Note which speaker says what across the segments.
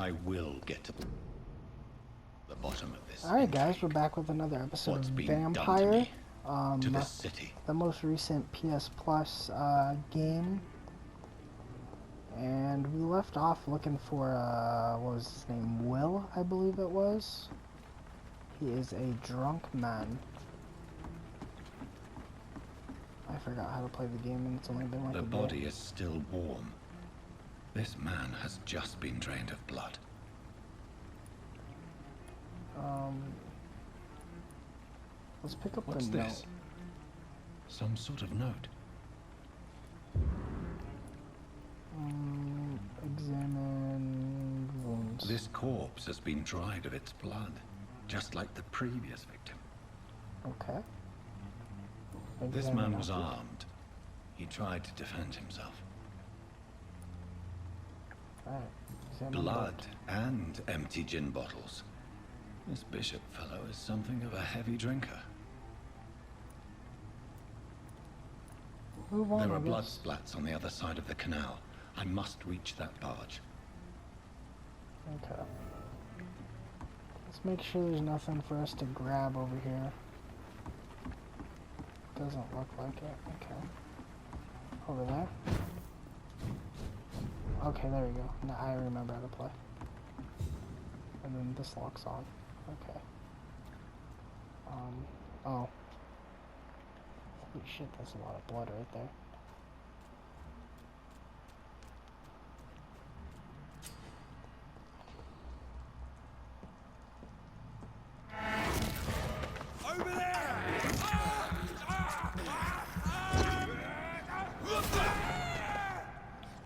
Speaker 1: I will get to the bottom of this.
Speaker 2: Alright guys, we're back with another episode
Speaker 1: What's
Speaker 2: of
Speaker 1: been done to
Speaker 2: Vampyr.
Speaker 1: me, to this city.
Speaker 2: The most recent PS Plus game. And we left off looking for, what was his name? Will, I believe it was. He is a drunk man. I forgot how to play the game and it's only been like a
Speaker 1: The
Speaker 2: day.
Speaker 1: body is still warm. This man has just been drained of blood.
Speaker 2: Let's pick up
Speaker 1: What's
Speaker 2: the
Speaker 1: this?
Speaker 2: note.
Speaker 1: Some sort of note.
Speaker 2: Examine wounds.
Speaker 1: This corpse has been dried of its blood, just like the previous victim.
Speaker 2: Okay.
Speaker 1: This
Speaker 2: Examine
Speaker 1: man was
Speaker 2: outfit.
Speaker 1: armed. He tried to defend himself.
Speaker 2: Alright. Examine
Speaker 1: Blood
Speaker 2: boat.
Speaker 1: and empty gin bottles. This bishop fellow is something of a heavy drinker.
Speaker 2: Move on,
Speaker 1: There
Speaker 2: I
Speaker 1: are blood
Speaker 2: guess.
Speaker 1: splats on the other side of the canal. I must reach that barge.
Speaker 2: Okay. Let's make sure there's nothing for us to grab over here. Doesn't look like it. Okay. Over there? Okay, there we go. Now I remember how to play. And then this locks on. Okay. Oh. Holy shit, that's a lot of blood right there.
Speaker 3: Over there!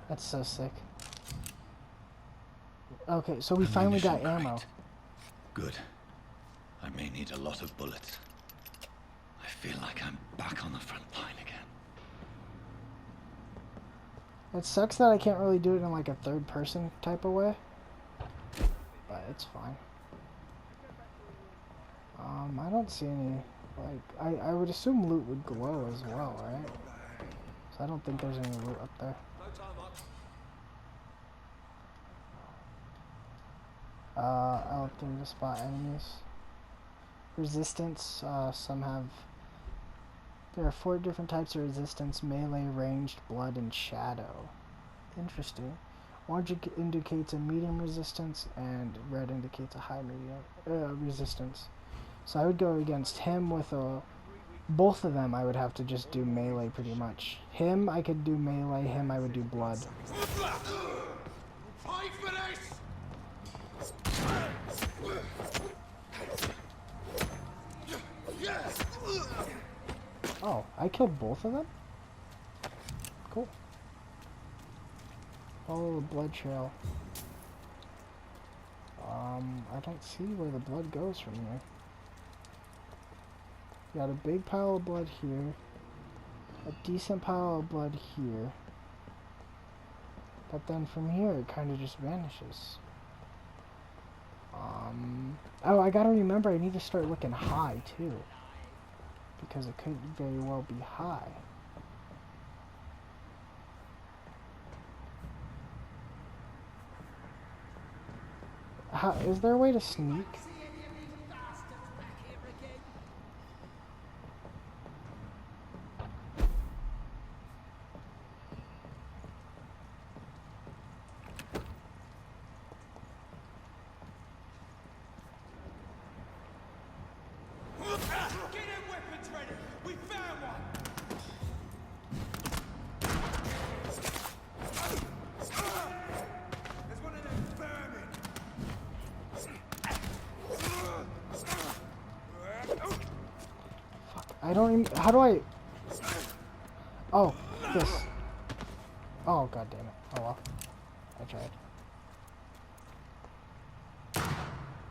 Speaker 2: That's so sick. Okay, so we finally got
Speaker 1: Ammunition
Speaker 2: ammo.
Speaker 1: crate. Good. I may need a lot of bullets. I feel like I'm back on the front line again.
Speaker 2: It sucks that I can't really do it in like a third person type of way. But it's fine. I don't see any, like, I would assume loot would glow as well, right? So I don't think there's any loot up there. L3 to spot enemies. Resistance, some have... There are 4 different types of resistance: melee, ranged, blood, and shadow. Interesting. Orange indicates a medium resistance, and red indicates a high medium resistance. So I would go against him with a... Both of them I would have to just do melee pretty much. Him, I could do melee. Him, I would do blood. Oh, I killed both of them? Cool. Follow the blood trail. I don't see where the blood goes from here. Got a big pile of blood here. A decent pile of blood here. But then from here, it kind of just vanishes. Oh, I gotta remember I need to start looking high, too. Because it could very well be high. How, is there a way to sneak?
Speaker 3: Get them weapons ready! We found one! There's one of them vermin!
Speaker 2: Fuck, I don't even... How do I... Oh, this. Oh, god damn it. Oh well. I tried.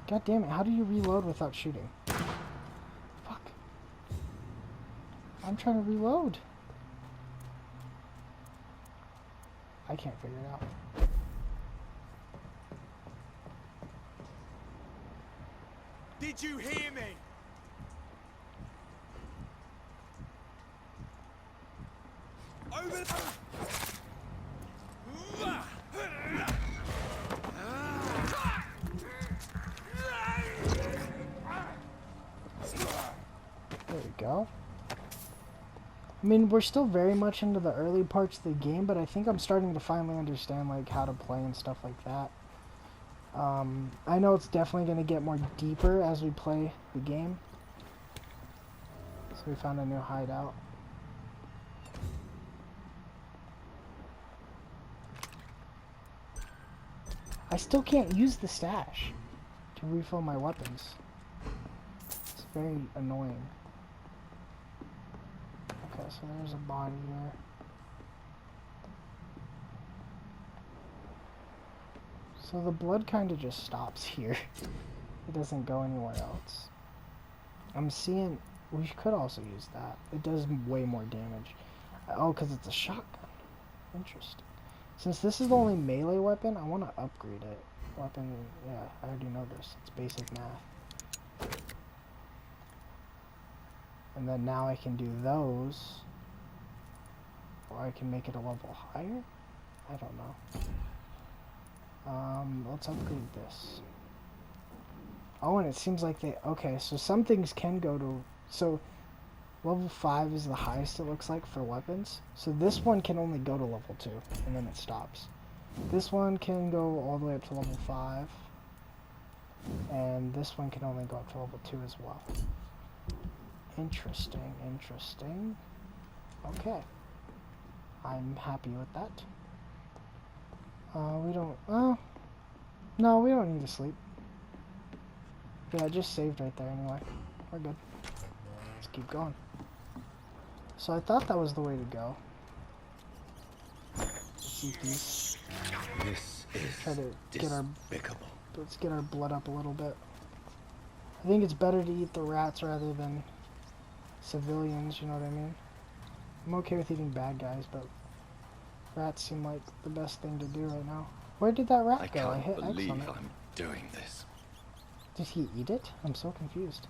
Speaker 2: God damn it, how do you reload without shooting? Fuck. I'm trying to reload. I can't figure it out.
Speaker 3: Did you hear me? Over there!
Speaker 2: go. I mean, we're still very much into the early parts of the game, but I think I'm starting to finally understand, like, how to play and stuff like that. I know it's definitely going to get more deeper as we play the game. So we found a new hideout. I still can't use the stash to refill my weapons. It's very annoying. Okay, so there's a body here. So the blood kind of just stops here. It doesn't go anywhere else. I'm seeing... We could also use that. It does way more damage. Oh, because it's a shotgun. Interesting. Since this is the only melee weapon, I want to upgrade it. Weapon... Yeah, I already know this. It's basic math. And then now I can do those. Or I can make it a level higher? I don't know. Let's upgrade this. Oh, and it seems like they... Okay, so some things can go to... So, level 5 is the highest it looks like for weapons. So this one can only go to level 2, and then it stops. This one can go all the way up to level 5. And this one can only go up to level 2 as well. Interesting, interesting. Okay. I'm happy with that. We don't... no, we don't need to sleep. Yeah, I just saved right there anyway. We're good. Let's keep going. So I thought that was the way to go. Let's eat these.
Speaker 1: This is
Speaker 2: Try to get our...
Speaker 1: despicable.
Speaker 2: Let's get our blood up a little bit. I think it's better to eat the rats rather than civilians, you know what I mean? I'm okay with eating bad guys, but rats seem like the best thing to do right now. Where did that rat go? I hit X on
Speaker 1: believe
Speaker 2: it.
Speaker 1: I'm doing this.
Speaker 2: Did he eat it? I'm so confused.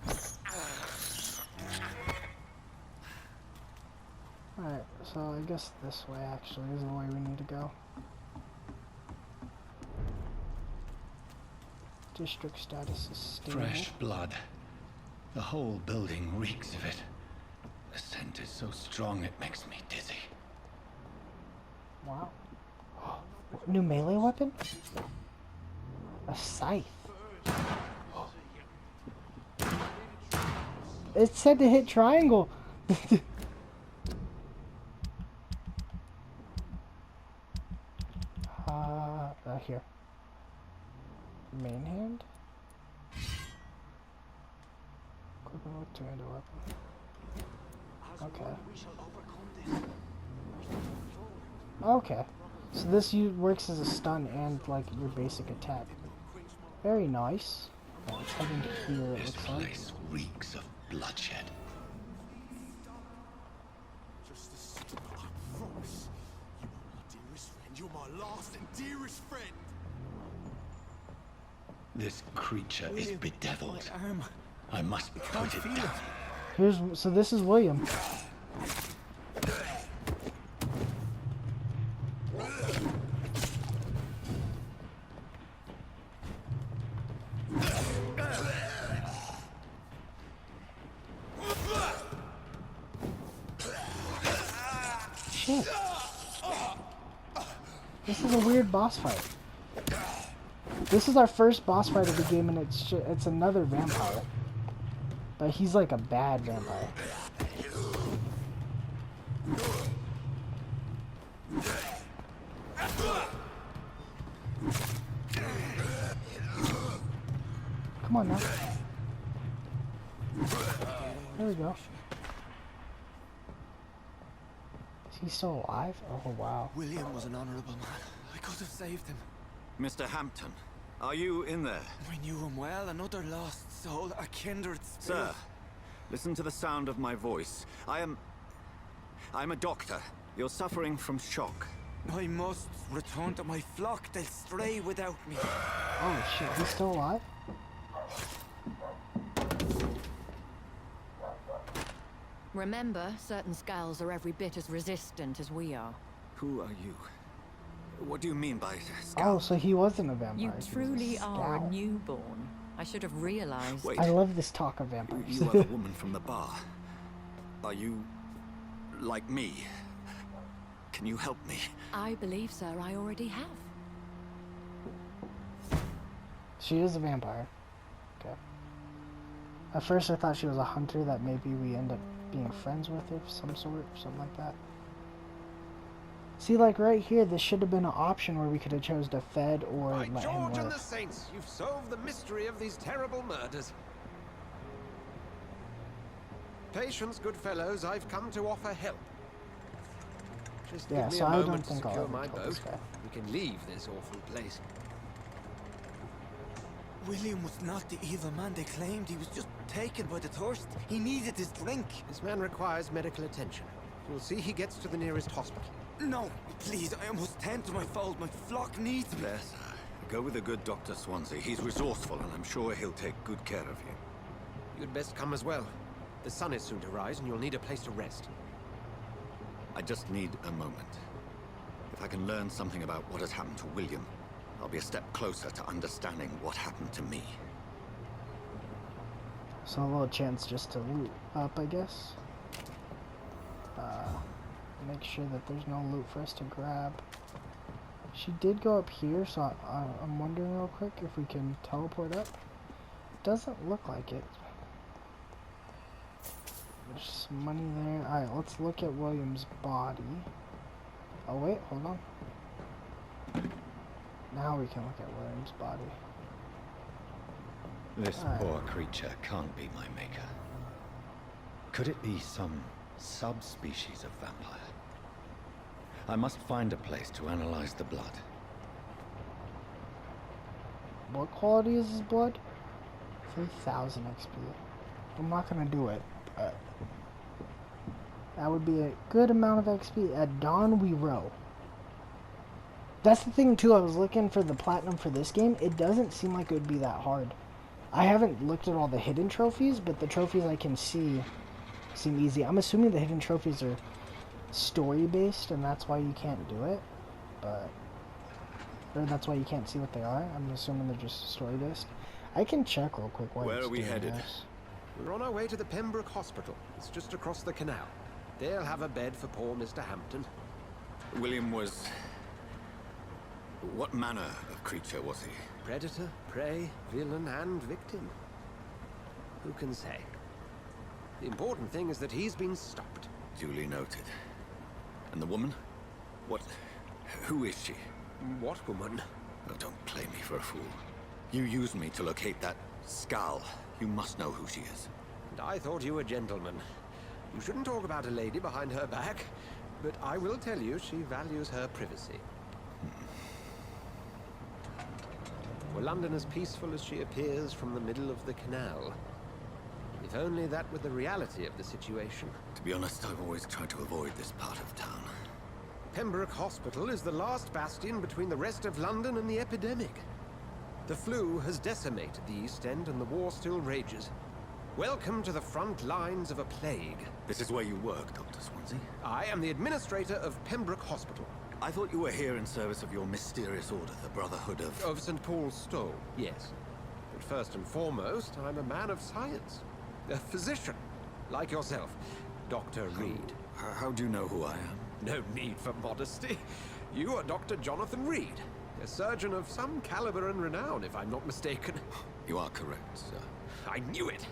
Speaker 2: Alright, so I guess this way actually is the way we need to go. District status is stable.
Speaker 1: Fresh blood. The whole building reeks of it. The scent is so strong it makes me dizzy.
Speaker 2: Wow. New melee weapon? A scythe. It said to hit triangle. Here. Main hand? Equipment with two-handed weapon. Okay. Okay. So this works as a stun and like your basic attack. Very nice. Okay, let's head into here. It
Speaker 1: This
Speaker 2: looks like.
Speaker 1: place reeks of bloodshed.
Speaker 3: Just a second, I promise. You are my dearest friend. You're my last and dearest friend.
Speaker 1: This creature is
Speaker 3: William,
Speaker 1: bedeviled.
Speaker 3: my arm.
Speaker 1: I must put it
Speaker 3: feel
Speaker 1: down.
Speaker 2: So this is William. Shit. This is a weird boss fight. This is our first boss fight of the game, and it's another vampire. But he's like a bad vampire. Come on now. There we go. Is he still alive? Oh wow.
Speaker 3: William was an honorable man. I could have saved him.
Speaker 1: Mr. Hampton, are you in there?
Speaker 3: We knew him well, another lost soul, a kindred spirit.
Speaker 1: Sir, listen to the sound of my voice. I'm a doctor. You're suffering from shock.
Speaker 3: I must return to my flock. They'll stray without me.
Speaker 2: Oh shit, he's still alive?
Speaker 4: Remember, certain skulls are every bit as resistant as we are.
Speaker 1: Who are you? What do you mean by
Speaker 2: Oh, so he wasn't a vampire.
Speaker 4: You
Speaker 2: he was a
Speaker 4: truly are a
Speaker 2: scout.
Speaker 4: newborn. I should have realized.
Speaker 1: Wait.
Speaker 2: I love this talk of vampires.
Speaker 1: You are the woman from the bar. Are you... like me? Can you help me?
Speaker 4: I believe, sir, I already have.
Speaker 2: She is a vampire. Okay. At first I thought she was a hunter that maybe we end up being friends with of some sort, something like that. See, like right here, this should have been an option where we could have chose to fed or
Speaker 3: By
Speaker 2: let him
Speaker 3: George and
Speaker 2: live.
Speaker 3: the Saints, you've solved the mystery of these terrible murders. Patience, good fellows, I've come to offer help. Just
Speaker 2: Yeah,
Speaker 3: give me
Speaker 2: so
Speaker 3: a
Speaker 2: I don't
Speaker 3: moment to
Speaker 2: think I'll
Speaker 3: secure
Speaker 2: ever
Speaker 3: my
Speaker 2: kill
Speaker 3: boat.
Speaker 2: this guy.
Speaker 3: We can leave this awful place.
Speaker 5: William was not the evil man they claimed. He was just taken by the thirst. He needed his drink.
Speaker 3: This man requires medical attention. You'll see he gets to the nearest hospital.
Speaker 5: No, please, I must tend to my fold. My flock needs me.
Speaker 1: There, sir. Go with the good Dr. Swansea. He's resourceful, and I'm sure he'll take good care of you.
Speaker 3: You'd best come as well. The sun is soon to rise, and you'll need a place to rest.
Speaker 1: I just need a moment. If I can learn something about what has happened to William, I'll be a step closer to understanding what happened to me.
Speaker 2: So a little chance just to loot up, I guess. Make sure that there's no loot for us to grab. She did go up here, so I'm wondering real quick if we can teleport up. Doesn't look like it. There's some money there. Alright, let's look at William's body. Oh wait, hold on. Now we can look at William's body.
Speaker 1: This
Speaker 2: Alright.
Speaker 1: poor creature can't be my maker. Could it be some subspecies of vampire? I must find a place to analyze the blood.
Speaker 2: What quality is his blood? 3,000 XP. I'm not gonna do it, but that would be a good amount of XP. At dawn we row. That's the thing too, I was looking for the platinum for this game. It doesn't seem like it would be that hard. I haven't looked at all the hidden trophies, but the trophies I can see seem easy. I'm assuming the hidden trophies are story based and that's why you can't do it, but or that's why you can't see what they are. I'm assuming they're just story based. I can check real quick while
Speaker 1: Where
Speaker 2: it's
Speaker 1: are we
Speaker 2: doing
Speaker 1: headed?
Speaker 2: this.
Speaker 3: We're on our way to the Pembroke Hospital. It's just across the canal. They'll have a bed for poor Mr. Hampton.
Speaker 1: William was... what manner of creature was he?
Speaker 3: Predator, prey, villain, and victim. Who can say? The important thing is that he's been stopped.
Speaker 1: Duly noted. And the woman? What... who is she?
Speaker 3: What woman?
Speaker 1: Oh, don't play me for a fool. You used me to locate that skull. You must know who she is.
Speaker 3: And I thought you a gentleman. You shouldn't talk about a lady behind her back, but I will tell you she values her privacy. Were London as peaceful as she appears from the middle of the canal? If only that were the reality of the situation.
Speaker 1: To be honest, I've always tried to avoid this part of town.
Speaker 3: Pembroke Hospital is the last bastion between the rest of London and the epidemic. The flu has decimated the East End and the war still rages. Welcome to the front lines of a plague.
Speaker 1: This is where you work, Dr. Swansea?
Speaker 3: I am the administrator of Pembroke Hospital.
Speaker 1: I thought you were here in service of your mysterious order, the Brotherhood of...
Speaker 3: Of St. Paul's Stow, yes. But first and foremost, I'm a man of science. A physician, like yourself, Dr. Reed.
Speaker 1: How do you know who I am?
Speaker 3: No need for modesty. You are Dr. Jonathan Reed, a surgeon of some caliber and renown, if I'm not mistaken.
Speaker 1: You are correct, sir.
Speaker 3: I knew it.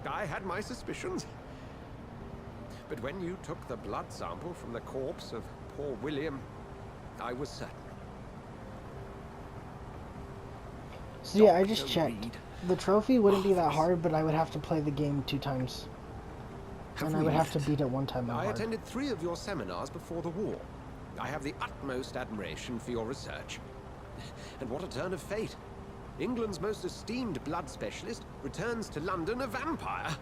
Speaker 3: I had my suspicions. But when you took the blood sample from the corpse of poor William, I was certain.
Speaker 2: So yeah, I just
Speaker 3: Dr.
Speaker 2: checked.
Speaker 3: Reed.
Speaker 2: The trophy wouldn't be that hard, but I would have to play the game 2 times.
Speaker 1: Have
Speaker 2: And I
Speaker 1: we
Speaker 2: would have to
Speaker 1: met?
Speaker 2: beat it 1 time on
Speaker 3: I
Speaker 2: hard.
Speaker 3: attended 3 of your seminars before the war. I have the utmost admiration for your research. And what a turn of fate. England's most esteemed blood specialist returns to London a vampire.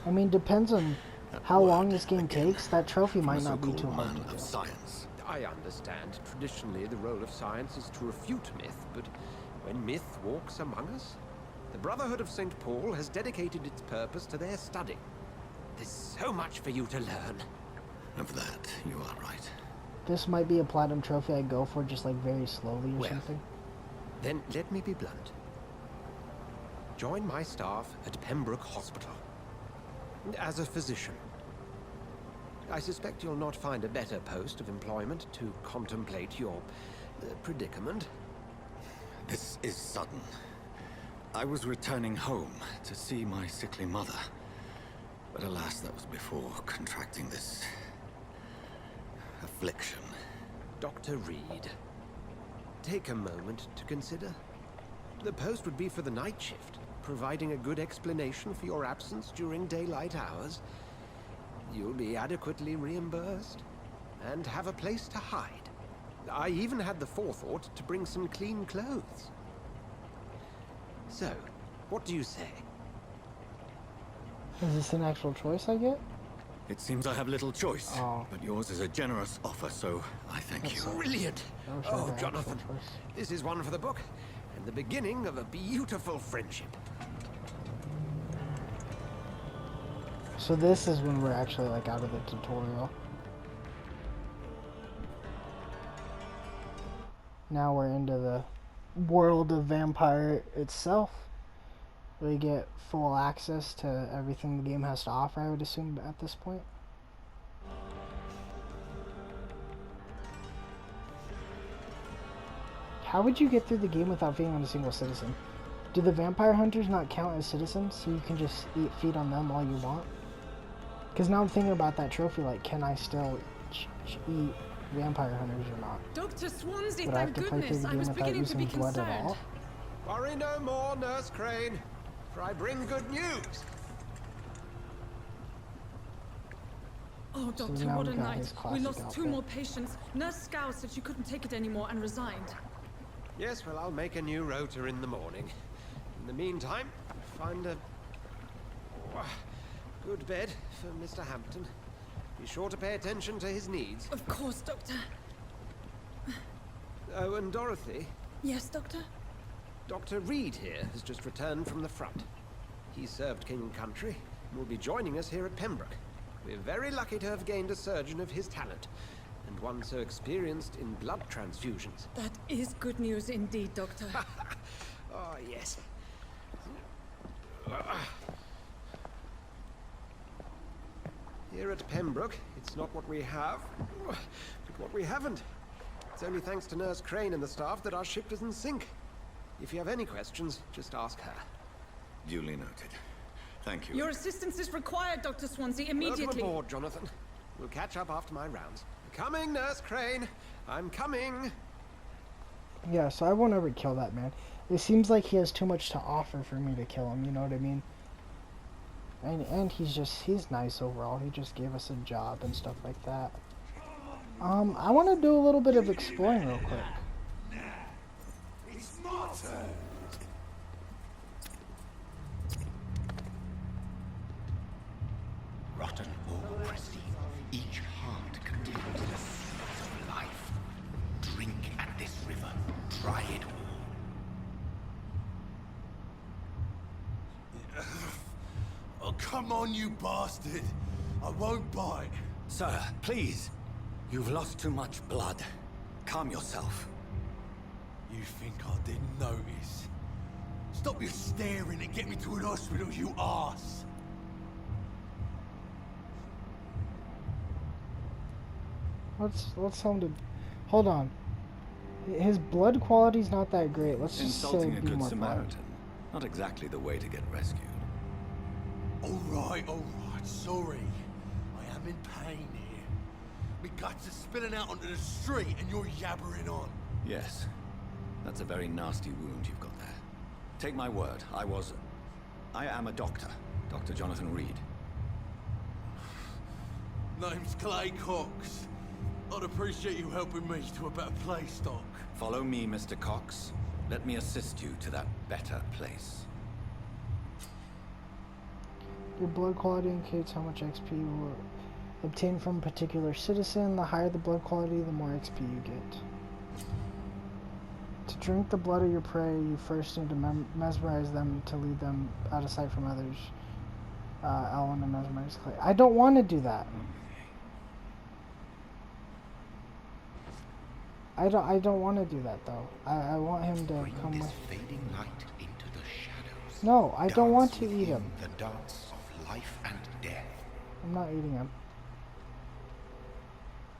Speaker 2: I mean, depends on how
Speaker 1: word
Speaker 2: long this game
Speaker 1: again
Speaker 2: takes. That trophy
Speaker 1: From a
Speaker 2: might not be too
Speaker 1: so-called
Speaker 2: hard
Speaker 1: man
Speaker 2: to
Speaker 1: of
Speaker 2: do.
Speaker 1: science.
Speaker 3: I understand traditionally the role of science is to refute myth, but when myth walks among us, the Brotherhood of St. Paul has dedicated its purpose to their study. There's so much for you to learn.
Speaker 1: Of that, you are right.
Speaker 2: This might be a platinum trophy I go for just like very slowly or
Speaker 3: Well.
Speaker 2: something.
Speaker 3: Then let me be blunt. Join my staff at Pembroke Hospital. As a physician. I suspect you'll not find a better post of employment to contemplate your predicament.
Speaker 1: This is sudden. I was returning home to see my sickly mother. But alas, that was before contracting this affliction.
Speaker 3: Dr. Reed, take a moment to consider. The post would be for the night shift, providing a good explanation for your absence during daylight hours. You'll be adequately reimbursed, and have a place to hide. I even had the forethought to bring some clean clothes. So, what do you say?
Speaker 2: Is this an actual choice I get?
Speaker 1: It seems I have little choice,
Speaker 2: Oh.
Speaker 1: but yours is a generous offer, so I thank you.
Speaker 3: Brilliant!
Speaker 2: I wish I
Speaker 3: Oh,
Speaker 2: had an actual
Speaker 3: Jonathan,
Speaker 2: choice.
Speaker 3: this is one for the book, and the beginning of a beautiful friendship.
Speaker 2: So this is when we're actually like out of the tutorial. Now we're into the world of Vampyr itself. We get full access to everything the game has to offer, I would assume, at this point. How would you get through the game without feeding on a single citizen? Do the vampire hunters not count as citizens, so you can just feed on them all you want? Because now I'm thinking about that trophy, like, can I still eat vampire hunters or not?
Speaker 6: Dr. Swansea,
Speaker 2: Would I have
Speaker 6: thank
Speaker 2: to play through
Speaker 6: goodness.
Speaker 2: the
Speaker 6: I
Speaker 2: game
Speaker 6: was
Speaker 2: without
Speaker 6: beginning to be
Speaker 2: using blood at
Speaker 6: concerned.
Speaker 2: all?
Speaker 3: Worry no more, Nurse Crane, for I bring good news.
Speaker 6: Oh, Doctor,
Speaker 2: now
Speaker 6: what a
Speaker 2: we got
Speaker 6: night.
Speaker 2: his
Speaker 6: We
Speaker 2: classic
Speaker 6: lost 2
Speaker 2: outfit.
Speaker 6: more patients. Nurse Scow said she couldn't take it anymore and resigned.
Speaker 3: Yes, well, I'll make a new rota in the morning. In the meantime, find a good bed for Mr. Hampton. Be sure to pay attention to his needs.
Speaker 6: Of course, Doctor.
Speaker 3: Oh, and Dorothy,
Speaker 6: Yes, Doctor?
Speaker 3: Dr. Reed here has just returned from the front. He served King and Country and will be joining us here at Pembroke. We're very lucky to have gained a surgeon of his talent, and one so experienced in blood transfusions.
Speaker 6: That is good news indeed, Doctor.
Speaker 3: Oh, yes. Here at Pembroke, it's not what we have, but what we haven't. It's only thanks to Nurse Crane and the staff that our ship doesn't sink. If you have any questions, just ask her.
Speaker 1: Duly noted. Thank you.
Speaker 6: Your assistance is required, Dr. Swansea,
Speaker 3: Welcome
Speaker 6: immediately.
Speaker 3: aboard, Jonathan. We'll catch up after my rounds. Coming, Nurse Crane. I'm coming.
Speaker 2: Yeah, so I won't ever kill that man. It seems like he has too much to offer for me to kill him, you know what I mean? And he's nice overall. He just gave us a job and stuff like that. I want to do a little bit of exploring real quick.
Speaker 5: It's my turn.
Speaker 1: Rotten or pristine, each heart contains the seeds of life. Drink at this river, try it all.
Speaker 5: Oh, come on, you bastard. I won't bite.
Speaker 1: Sir, please. You've lost too much blood. Calm yourself.
Speaker 5: You think I didn't notice? Stop your staring and get me to an hospital, you arse.
Speaker 2: Let's tell him to... Hold on. His blood quality's not that great. Let's just say
Speaker 1: Insulting a
Speaker 2: be
Speaker 1: good
Speaker 2: more
Speaker 1: Samaritan. Not exactly the way to get rescued.
Speaker 5: All right, sorry. I am in pain here. My guts are spilling out onto the street and you're yabbering on.
Speaker 1: Yes. That's a very nasty wound you've got there. Take my word, I am a doctor. Dr. Jonathan Reed.
Speaker 5: Name's Clay Cox. I'd appreciate you helping me to a better place, Doc.
Speaker 1: Follow me, Mr. Cox. Let me assist you to that better place.
Speaker 2: Your blood quality indicates how much XP you will obtain from a particular citizen. The higher the blood quality, the more XP you get. To drink the blood of your prey, you first need to mesmerize them to lead them out of sight from others. L1 to mesmerize Clay. I don't want to do that. I don't want to do that though. I want him to
Speaker 7: Bring
Speaker 2: come
Speaker 7: this
Speaker 2: with.
Speaker 7: fading light into the shadows.
Speaker 2: No, I don't want to
Speaker 7: Dance with
Speaker 2: eat him.
Speaker 7: The dance of life and death.
Speaker 2: I'm not eating him.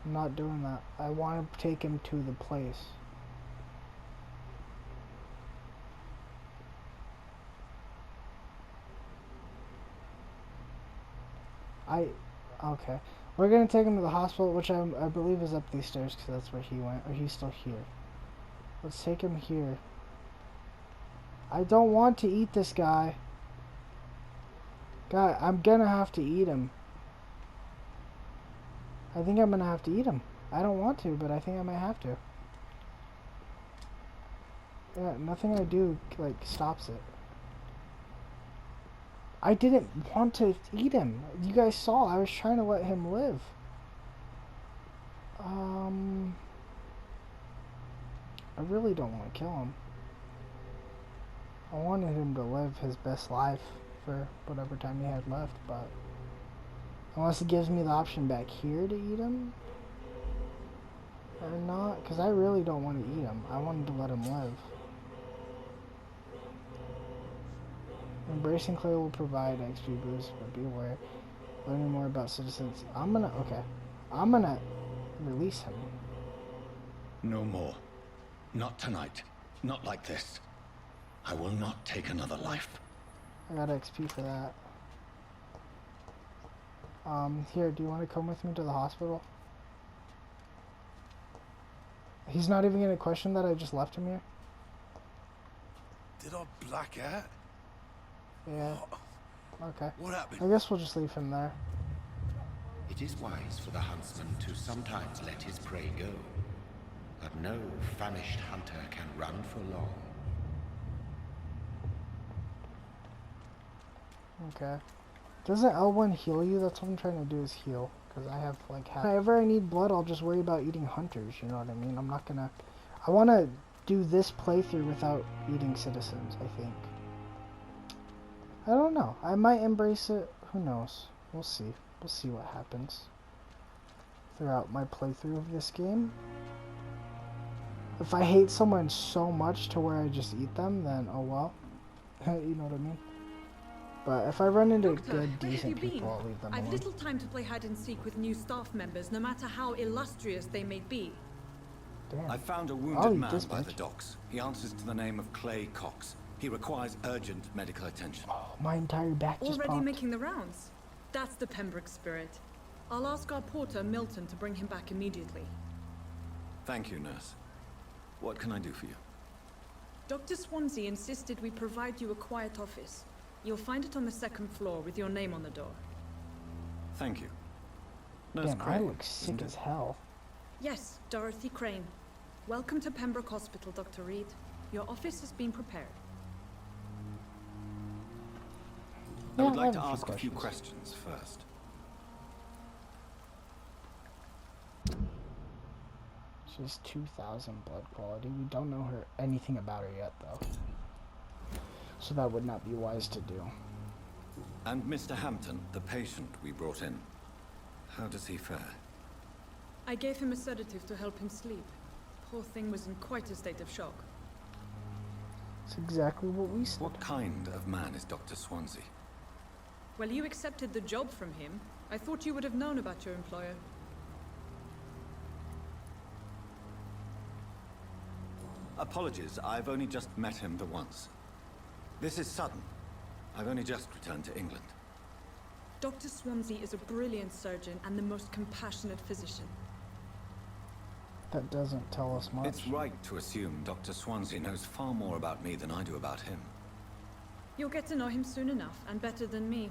Speaker 2: I'm not doing that. I want to take him to the place. Okay. We're gonna take him to the hospital, which I believe is up these stairs, because that's where he went. Or he's still here. Let's take him here. I don't want to eat this guy. God, I'm gonna have to eat him. I think I'm gonna have to eat him. I don't want to, but I think I might have to. Yeah, nothing I do, like, stops it. I didn't want to eat him. You guys saw, I was trying to let him live. I really don't want to kill him. I wanted him to live his best life for whatever time he had left, but unless it gives me the option back here to eat him or not, because I really don't want to eat him. I wanted to let him live. Embracing Clay will provide XP boost, but be aware. Learning more about citizens. I'm gonna release him.
Speaker 1: No more. Not tonight. Not like this. I will not take another life.
Speaker 2: I got XP for that. Here, do you want to come with me to the hospital? He's not even gonna question that I just left him here?
Speaker 5: Did I black out?
Speaker 2: Yeah. Okay.
Speaker 5: What happened?
Speaker 2: I guess we'll just leave him there.
Speaker 3: It is wise for the huntsman to sometimes let his prey go. But no famished hunter can run for long.
Speaker 2: Okay. Doesn't L1 heal you? That's what I'm trying to do, is heal. Because I have, like, whenever I need blood, I'll just worry about eating hunters, you know what I mean? I'm not gonna... I want to do this playthrough without eating citizens, I think. I don't know. I might embrace it. Who knows? We'll see. We'll see what happens throughout my playthrough of this game. If I hate someone so much to where I just eat them, then oh well. You know what I mean? But if I run into
Speaker 6: Doctor,
Speaker 2: good,
Speaker 6: where have
Speaker 2: decent
Speaker 6: you been?
Speaker 2: people, I'll leave them
Speaker 6: I've
Speaker 2: alone.
Speaker 6: little time to play hide and seek with new staff members, no matter how illustrious they may be.
Speaker 2: Damn.
Speaker 1: I found a
Speaker 2: I'll
Speaker 1: wounded
Speaker 2: eat
Speaker 1: man
Speaker 2: this
Speaker 1: by
Speaker 2: bitch.
Speaker 1: the docks. He answers to the name of Clay Cox. He requires urgent medical attention.
Speaker 2: Oh, my entire back just
Speaker 6: Already
Speaker 2: popped.
Speaker 6: making the rounds. That's the Pembroke spirit. I'll ask our porter, Milton, to bring him back immediately.
Speaker 1: Thank you, nurse. What can I do for you?
Speaker 6: Dr. Swansea insisted we provide you a quiet office. You'll find it on the second floor with your name on the door.
Speaker 1: Thank you. Nurse
Speaker 2: Damn, I
Speaker 1: Crane,
Speaker 2: look sick
Speaker 1: isn't it?
Speaker 2: as hell.
Speaker 6: Yes, Dorothy Crane. Welcome to Pembroke Hospital, Dr. Reed. Your office has been prepared.
Speaker 1: I would
Speaker 2: Yeah,
Speaker 1: like
Speaker 2: have
Speaker 1: to
Speaker 2: a few
Speaker 1: ask a few
Speaker 2: questions.
Speaker 1: questions first.
Speaker 2: She's 2,000 blood quality. We don't know her anything about her yet, though. So that would not be wise to do.
Speaker 1: And Mr. Hampton, the patient we brought in. How does he fare?
Speaker 6: I gave him a sedative to help him sleep. Poor thing was in quite a state of shock.
Speaker 2: It's exactly what we said.
Speaker 1: What kind of man is Dr. Swansea?
Speaker 6: Well, you accepted the job from him. I thought you would have known about your employer.
Speaker 1: Apologies, I've only just met him the once. This is sudden. I've only just returned to England.
Speaker 6: Dr. Swansea is a brilliant surgeon and the most compassionate physician.
Speaker 2: That doesn't tell us much.
Speaker 1: It's right to assume Dr. Swansea knows far more about me than I do about him.
Speaker 6: You'll get to know him soon enough, and better than me.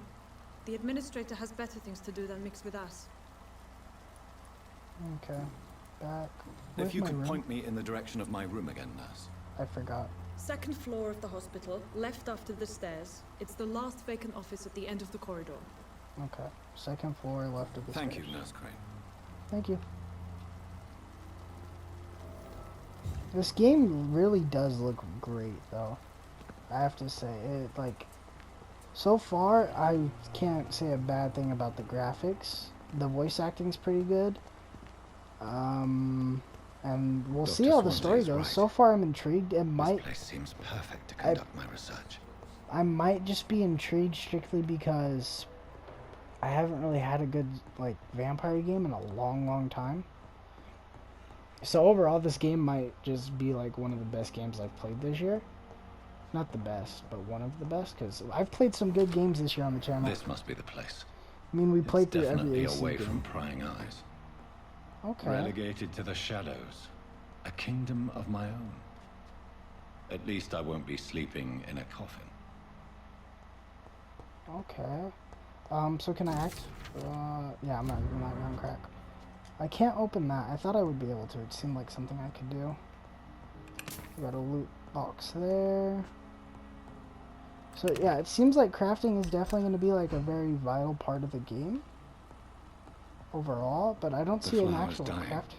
Speaker 6: The administrator has better things to do than mix with us.
Speaker 2: Okay. Back.
Speaker 1: If
Speaker 2: Where's
Speaker 1: you
Speaker 2: my
Speaker 1: could
Speaker 2: room?
Speaker 1: point me in the direction of my room again, nurse.
Speaker 2: I forgot.
Speaker 6: Second floor of the hospital, left after the stairs. It's the last vacant office at the end of the corridor.
Speaker 2: Okay. Second floor, left of the
Speaker 1: Thank you,
Speaker 2: stairs.
Speaker 1: Nurse Crane.
Speaker 2: Thank you. This game really does look great, though. I have to say, it, like, so far, I can't say a bad thing about the graphics. The voice acting's pretty good. And we'll see how the story
Speaker 1: Swansea's
Speaker 2: goes.
Speaker 1: right.
Speaker 2: So far, I'm intrigued. It
Speaker 1: This
Speaker 2: might,
Speaker 1: place seems perfect to conduct my research.
Speaker 2: I might just be intrigued strictly because I haven't really had a good, like, vampire game in a long time. So overall, this game might just be, like, one of the best games I've played this year. Not the best, but one of the best, because I've played some good games this year on the channel.
Speaker 1: This must be the place.
Speaker 2: I mean, we played through
Speaker 1: It's
Speaker 2: every
Speaker 1: definitely
Speaker 2: AC
Speaker 1: away
Speaker 2: game.
Speaker 1: from prying eyes.
Speaker 2: Okay.
Speaker 1: Relegated to the shadows. A kingdom of my own. At least I won't be sleeping in a coffin.
Speaker 2: Okay. So can I act? Yeah, I'm not on crack. I can't open that. I thought I would be able to. It seemed like something I could do. We got a loot box there. So yeah, it seems like crafting is definitely going to be like a very vital part of the game overall, but I don't see an actual craft.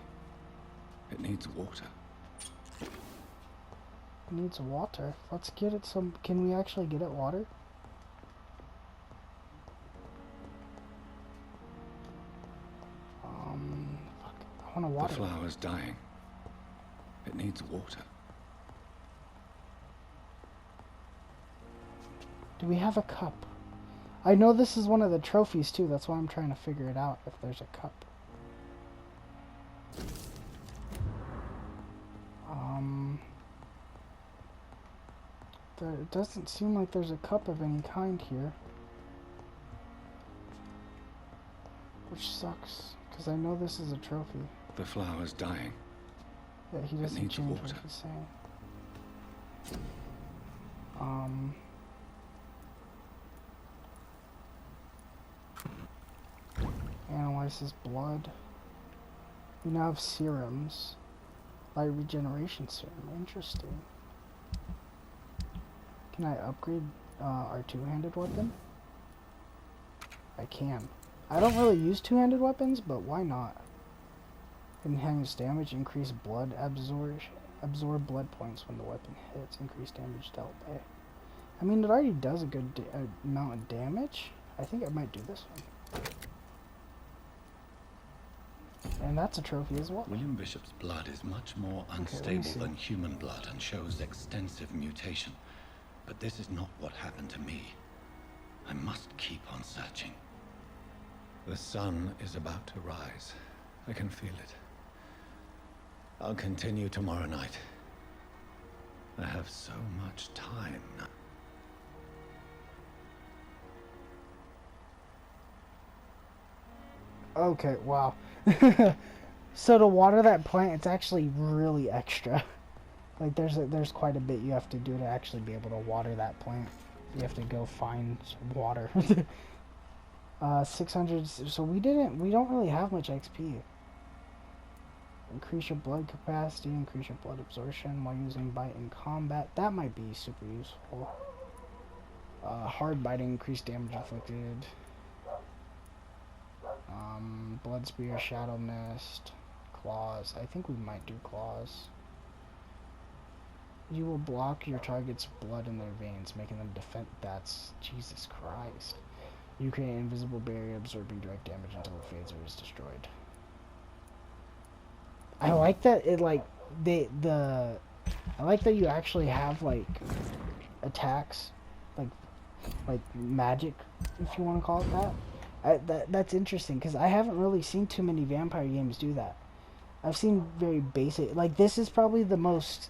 Speaker 1: It needs water.
Speaker 2: It needs water. Let's get it some. Can we actually get it water? Fuck. I want to water.
Speaker 1: The flower's dying. It needs water.
Speaker 2: Do we have a cup? I know this is one of the trophies too, that's why I'm trying to figure it out if there's a cup. It doesn't seem like there's a cup of any kind here. Which sucks, because I know this is a trophy.
Speaker 1: The flower's dying.
Speaker 2: Yeah, he doesn't
Speaker 1: needs
Speaker 2: change
Speaker 1: water.
Speaker 2: what he's saying. Analyze his blood. We now have serums. Light regeneration serum. Interesting. Can I upgrade our two-handed weapon? I can. I don't really use two-handed weapons, but why not? Enhance damage, increase blood absorption. Absorb blood points when the weapon hits. Increase damage dealt by. I mean, it already does a good amount of damage. I think I might do this one. And that's a trophy as well.
Speaker 1: William Bishop's blood is much more unstable than human blood and shows extensive mutation. But this is not what happened to me. I must keep on searching. The sun is about to rise. I can feel it. I'll continue tomorrow night. I have so much time now.
Speaker 2: Okay, wow. So to water that plant, it's actually really extra. Like there's quite a bit you have to do to actually be able to water that plant. You have to go find some water. 600. So we don't really have much XP. Increase your blood capacity, increase your blood absorption while using bite in combat. That might be super useful. Hard biting, increased damage inflicted. Blood spear, shadow mist, claws. I think we might do claws. You will block your target's blood in their veins, making them defend. That's Jesus Christ. You create an invisible barrier absorbing direct damage until it fades or is destroyed. I like that it like I like that you actually have like attacks, like magic, if you want to call it that. That's interesting because I haven't really seen too many vampire games do that. I've seen very basic. Like this is probably the most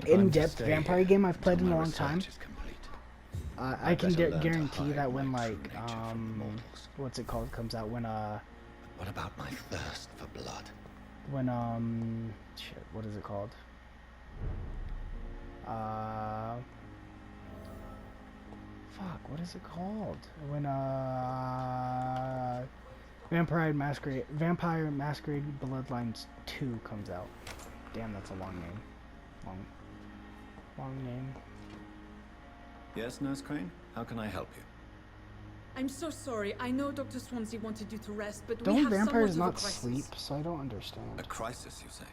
Speaker 2: in-depth vampire game I've played in a long time. I can guarantee that when like what's it called comes out when
Speaker 1: What about my thirst for blood?
Speaker 2: When shit, what is it called? Fuck, what is it called? When Vampire Masquerade Bloodlines 2 comes out. Damn, that's a long name. Long name.
Speaker 1: Yes, Nurse Crane? How can I help you?
Speaker 6: I'm so sorry. I know Dr. Swansea wanted you to rest, but we
Speaker 2: Don't
Speaker 6: have
Speaker 2: vampires
Speaker 6: somewhat of a
Speaker 2: not
Speaker 6: crisis.
Speaker 2: sleep? So I don't understand.
Speaker 1: A crisis, you say?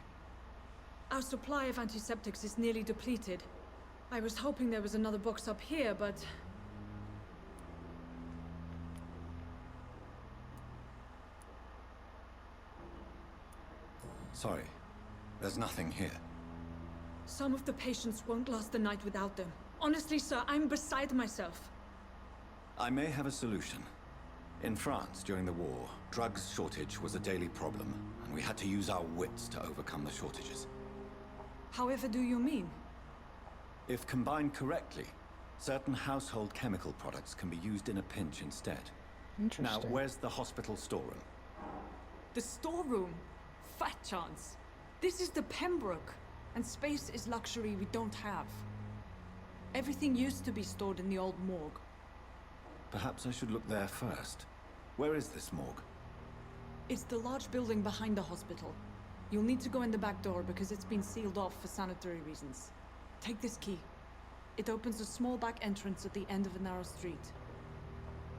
Speaker 6: Our supply of antiseptics is nearly depleted. I was hoping there was another box up here, but...
Speaker 1: Sorry. There's nothing here.
Speaker 6: Some of the patients won't last the night without them. Honestly, sir, I'm beside myself.
Speaker 1: I may have a solution. In France, during the war, drugs shortage was a daily problem, and we had to use our wits to overcome the shortages.
Speaker 6: However do you mean?
Speaker 1: If combined correctly, certain household chemical products can be used in a pinch instead. Now,
Speaker 2: Interesting.
Speaker 1: where's the hospital storeroom?
Speaker 6: The storeroom? Fat chance. This is the Pembroke, and space is luxury we don't have. Everything used to be stored in the old morgue.
Speaker 1: Perhaps I should look there first. Where is this morgue?
Speaker 6: It's the large building behind the hospital. You'll need to go in the back door because it's been sealed off for sanitary reasons. Take this key. It opens a small back entrance at the end of a narrow street.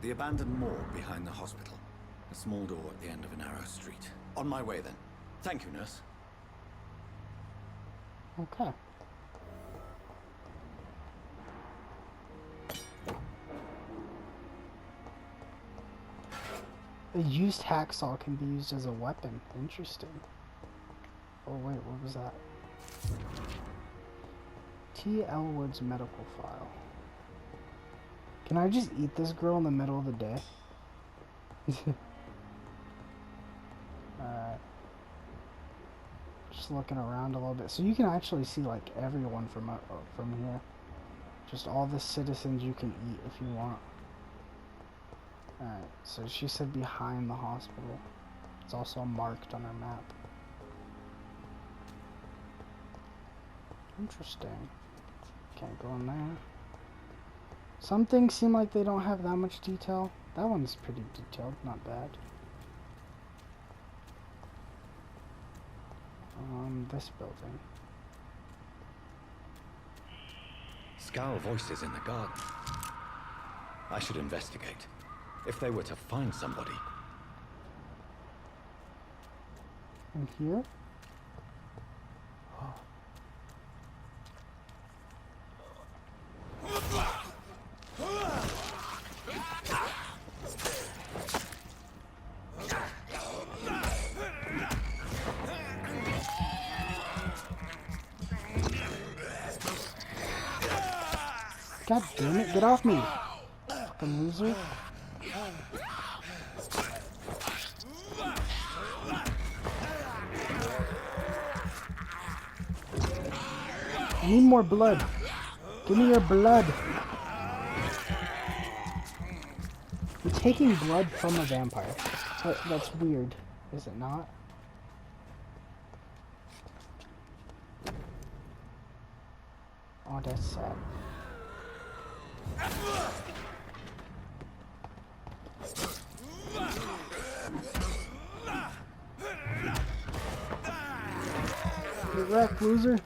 Speaker 1: The abandoned morgue behind the hospital. A small door at the end of a narrow street. On my way then. Thank you, nurse.
Speaker 2: Okay. A used hacksaw can be used as a weapon. Interesting. Oh wait, what was that? T. Elwood's medical file. Can I just eat this girl in the middle of the day? Alright. Just looking around a little bit. So you can actually see like everyone from here. Just all the citizens you can eat if you want. Alright, so she said behind the hospital. It's also marked on her map. Interesting. Can't go in there. Some things seem like they don't have that much detail. That one's pretty detailed, not bad. This building.
Speaker 1: Scowl voices in the garden. I should investigate. If they were to find somebody.
Speaker 2: In here? Oh. God damn it, get off me! Fucking loser. I need more blood. Give me your blood. You're taking blood from a vampire. That's weird, is it not? Oh, that's sad. Get wrecked, loser.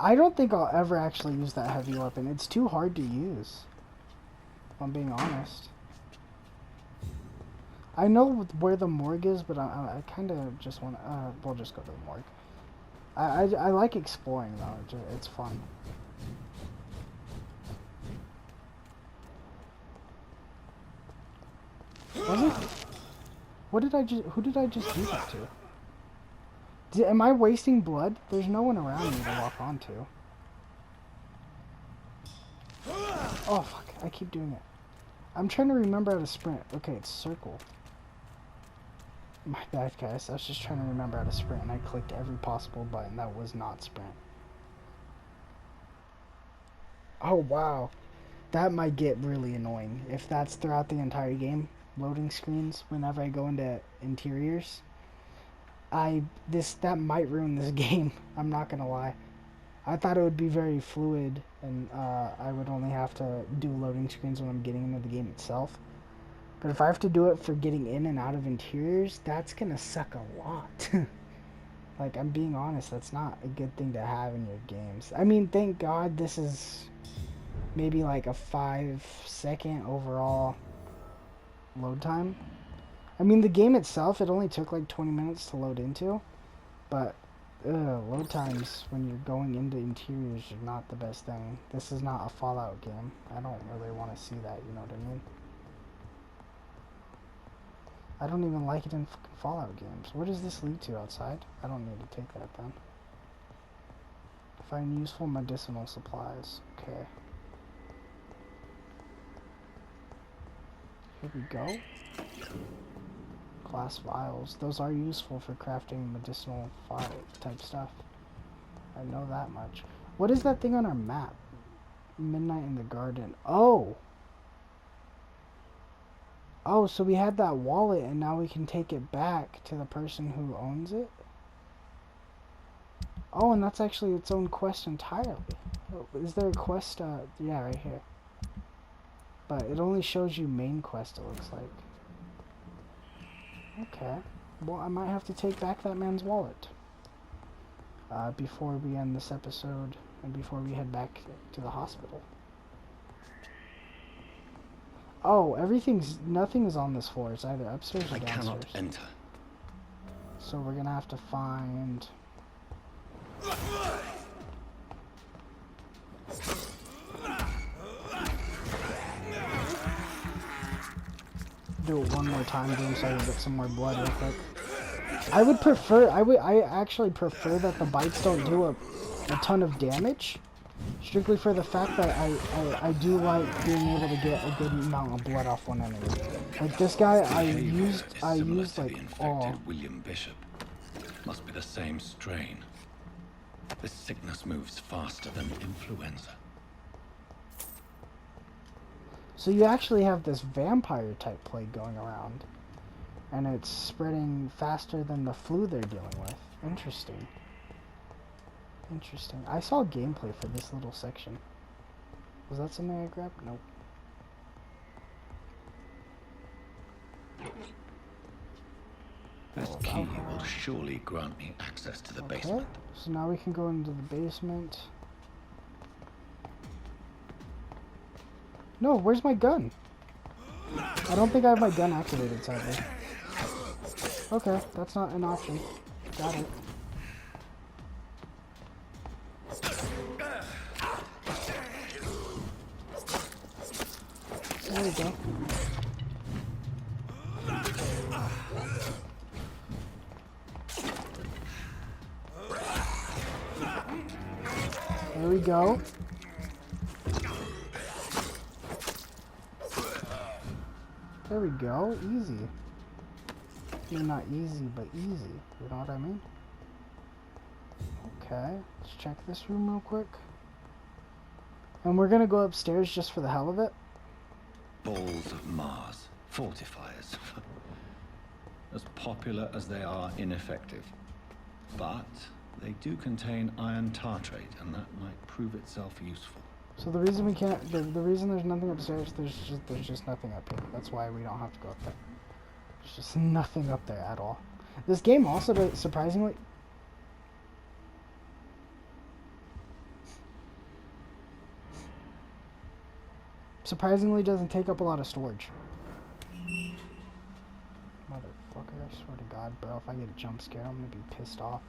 Speaker 2: I don't think I'll ever actually use that heavy weapon. It's too hard to use, if I'm being honest. I know where the morgue is, but I kind of just want to, we'll just go to the morgue. I like exploring though, it's fun. Was it? Who did I just do that to? Am I wasting blood? There's no one around me to walk onto. Oh fuck, I keep doing it. I'm trying to remember how to sprint. Okay, it's circle. My bad, guys. I was just trying to remember how to sprint and I clicked every possible button that was not sprint. Oh wow. That might get really annoying if that's throughout the entire game. Loading screens whenever I go into interiors. That might ruin this game. I'm not gonna lie. I thought it would be very fluid and I would only have to do loading screens when I'm getting into the game itself. But if I have to do it for getting in and out of interiors, that's gonna suck a lot. Like, I'm being honest, that's not a good thing to have in your games. I mean, thank God this is maybe like a 5-second overall load time. I mean, the game itself, it only took like 20 minutes to load into, but load times when you're going into interiors are not the best thing. This is not a Fallout game. I don't really want to see that, you know what I mean? I don't even like it in fucking Fallout games. Where does this lead to outside? I don't need to take that then. Find useful medicinal supplies. Okay. Here we go. Glass vials. Those are useful for crafting medicinal file type stuff. I know that much. What is that thing on our map? Midnight in the Garden. Oh! Oh, so we had that wallet and now we can take it back to the person who owns it? Oh, and that's actually its own quest entirely. Oh, is there a quest? Yeah, right here. But it only shows you main quest, it looks like. Okay. Well, I might have to take back that man's wallet. Before we end this episode and before we head back to the hospital. Oh, nothing is on this floor. It's either upstairs or downstairs.
Speaker 1: I cannot enter.
Speaker 2: So we're gonna have to find... Do it one more time, so I can get some more blood real quick. I actually prefer that the bites don't do a ton of damage. Strictly for the fact that I do like being able to get a good amount of blood off one enemy. Like this guy, I used like
Speaker 1: William Bishop. Must be the same strain. This sickness moves faster than influenza.
Speaker 2: So you actually have this vampire type plague going around, and it's spreading faster than the flu they're dealing with. Interesting. Interesting. I saw gameplay for this little section. Was that something I grabbed? Nope.
Speaker 1: This key will surely grant me access to the basement.
Speaker 2: So now we can go into the basement. No, where's my gun? I don't think I have my gun activated, sadly. Okay, that's not an option. Got it. There we go. There we go. There we go. Easy. I mean, not easy, but easy. You know what I mean? Okay. Let's check this room real quick. And we're gonna go upstairs just for the hell of it.
Speaker 1: Balls of Mars. Fortifiers. As popular as they are ineffective. But they do contain iron tartrate, and that might prove itself useful.
Speaker 2: So the reason we can't, the reason there's nothing upstairs, there's just nothing up here. That's why we don't have to go up there. There's just nothing up there at all. This game also, surprisingly, doesn't take up a lot of storage. Motherfucker, I swear to God, bro, if I get a jump scare, I'm gonna be pissed off.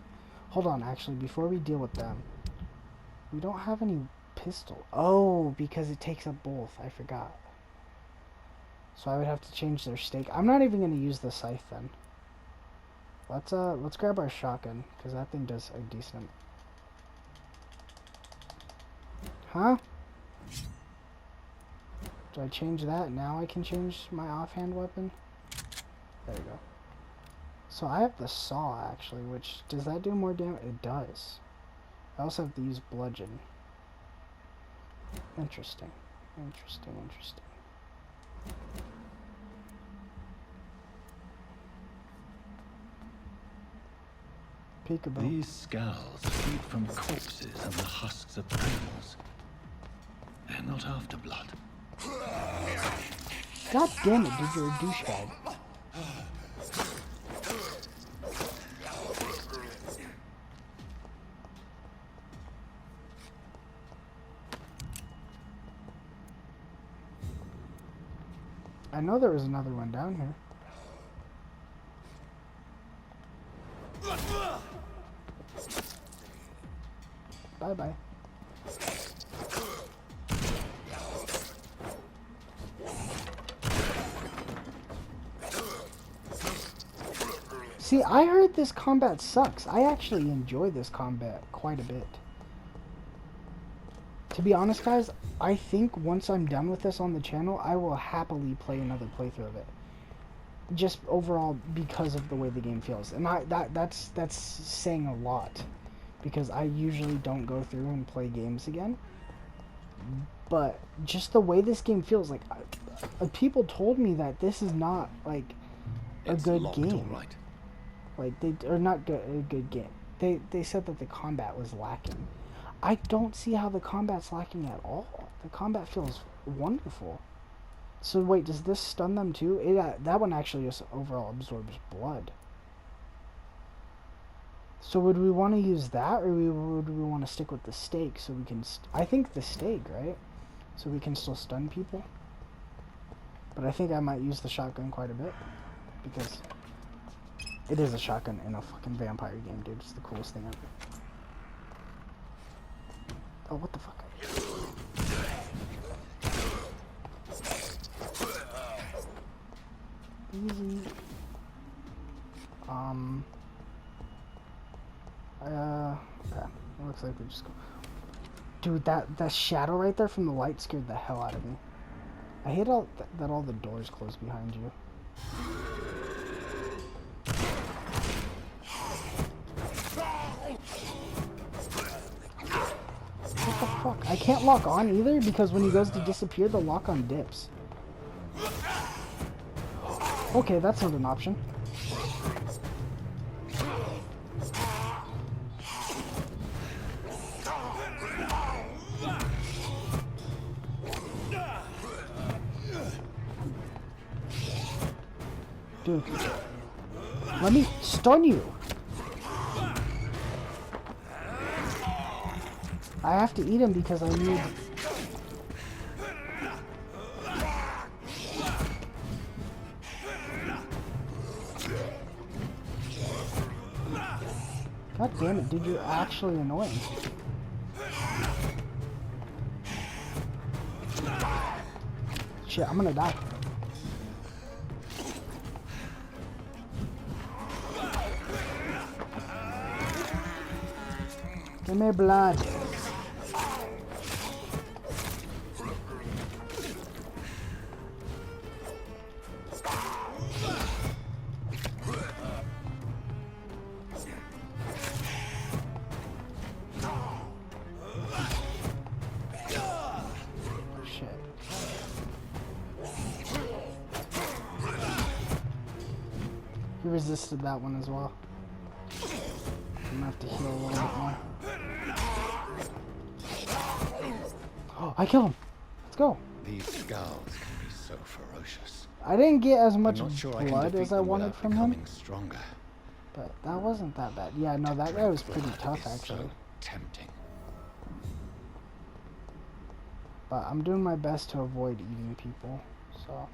Speaker 2: Hold on, actually, before we deal with them, we don't have any pistol. Oh, because it takes up both. I forgot. So I would have to change their stake. I'm not even going to use the scythe then. Let's grab our shotgun, because that thing does a decent... Huh? Do I change that? Now I can change my offhand weapon? There you go. So I have the saw, actually, which... Does that do more damage? It does. I also have to use bludgeon. Interesting. Interesting, interesting. Peekaboo.
Speaker 1: These scowls feed from corpses and the husks of animals. They're not after blood.
Speaker 2: God damn it, dude, you're a douchebag. I know there was another one down here. Bye-bye. See, I heard this combat sucks. I actually enjoy this combat quite a bit. To be honest, guys, I think once I'm done with this on the channel, I will happily play another playthrough of it. Just overall because of the way the game feels. And that's saying a lot. Because I usually don't go through and play games again. But just the way this game feels, like, people told me that this is not, like, a good game.
Speaker 1: All right.
Speaker 2: Like, a good game. They said that the combat was lacking. I don't see how the combat's lacking at all. The combat feels wonderful. So wait, does this stun them too? That one actually just overall absorbs blood. So would we want to use that, or would we want to stick with the stake so we can... I think the stake, right? So we can still stun people. But I think I might use the shotgun quite a bit. Because it is a shotgun in a fucking vampire game, dude. It's the coolest thing ever. Oh, what the fuck? Easy. Okay. It looks like we just go. Dude, that shadow right there from the light scared the hell out of me. I hate that all the doors close behind you. What the fuck? I can't lock on either because when he goes to disappear, the lock on dips. Okay, that's not an option. Dude, let me stun you. I have to eat him because I need... God damn it, dude, you're actually annoying. Shit, I'm gonna die. Give me blood. He resisted that one as well. I'm gonna have to heal a little bit more. Oh, I killed him. Let's go.
Speaker 1: These skulls can be so ferocious.
Speaker 2: I didn't get as much
Speaker 1: Sure
Speaker 2: blood as I wanted from him,
Speaker 1: stronger.
Speaker 2: but that wasn't that bad. Yeah, no, that guy was pretty tough actually.
Speaker 1: So tempting.
Speaker 2: But I'm doing my best to avoid eating people, so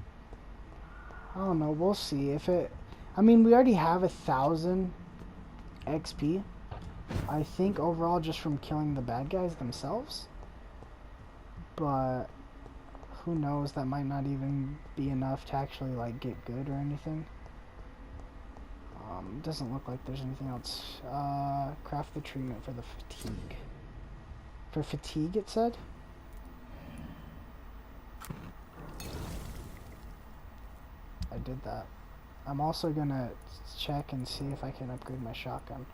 Speaker 2: I don't know. We'll see if it. I mean, we already have 1,000 XP. I think overall, just from killing the bad guys themselves. But who knows? That might not even be enough to actually like get good or anything. Doesn't look like there's anything else. Craft the treatment for the fatigue. For fatigue, it said. I did that. I'm also gonna check and see if I can upgrade my shotgun.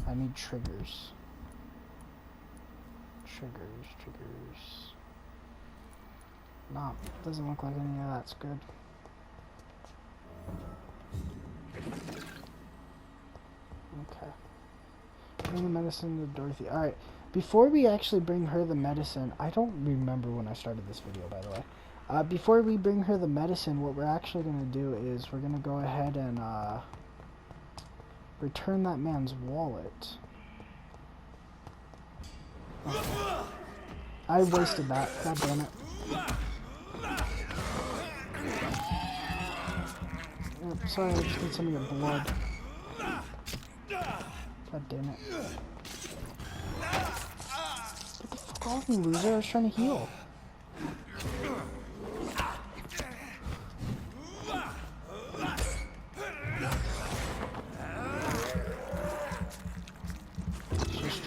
Speaker 2: I need triggers. Triggers. No, doesn't look like any of that's good. Okay. Bring the medicine to Dorothy. Alright, before we actually bring her the medicine, I don't remember when I started this video, by the way. Before we bring her the medicine, what we're actually going to do is we're going to go ahead and return that man's wallet. Okay. I wasted that. God damn it. Yep, sorry, I just need some of your blood. God damn it. Get the fuck off me, loser. I was trying to heal.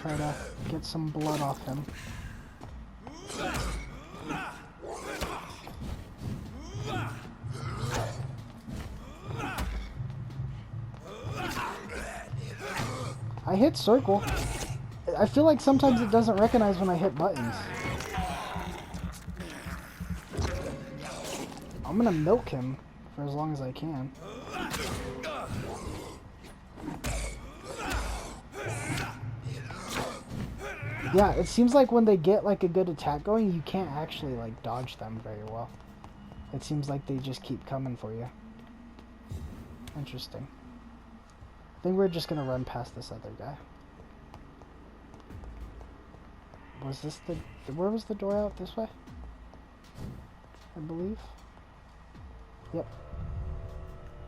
Speaker 2: try to get some blood off him. I hit circle. I feel like sometimes it doesn't recognize when I hit buttons. I'm gonna milk him for as long as I can. Yeah, it seems like when they get like a good attack going, you can't actually like dodge them very well. It seems like they just keep coming for you. Interesting. I think we're just gonna run past this other guy. Was this the... Where was the door out? This way? I believe. Yep.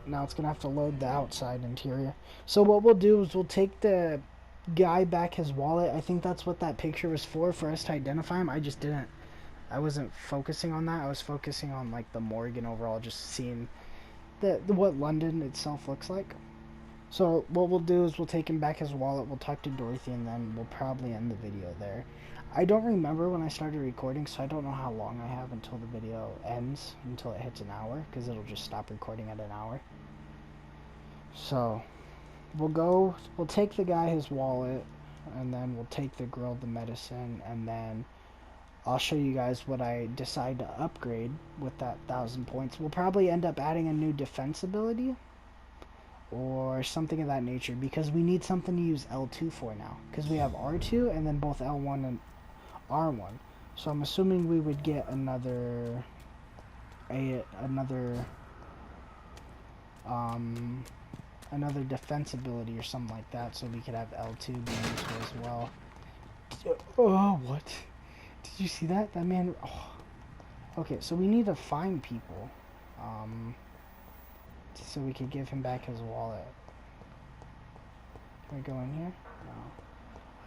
Speaker 2: Now it's gonna have to load the outside interior. So what we'll do is we'll take the guy back his wallet. I think that's what that picture was for us to identify him. I wasn't focusing on that. I was focusing on like the morgue and overall just seeing what London itself looks like. So what we'll do is we'll take him back his wallet, we'll talk to Dorothy, and then we'll probably end the video there. I don't remember when I started recording, so I don't know how long I have until the video ends, until it hits an hour, because it'll just stop recording at an hour. So we'll take the guy his wallet, and then we'll take the girl the medicine, and then I'll show you guys what I decide to upgrade with that 1,000 points. We'll probably end up adding a new defense ability or something of that nature, because we need something to use L2 for now, because we have R2 and then both L1 and R1. So I'm assuming we would get another defense ability or something like that, so we could have L2 being useful as well. Oh, what? Did you see that? That man... Oh. Okay, so we need to find people. So we could give him back his wallet. Can we go in here? No.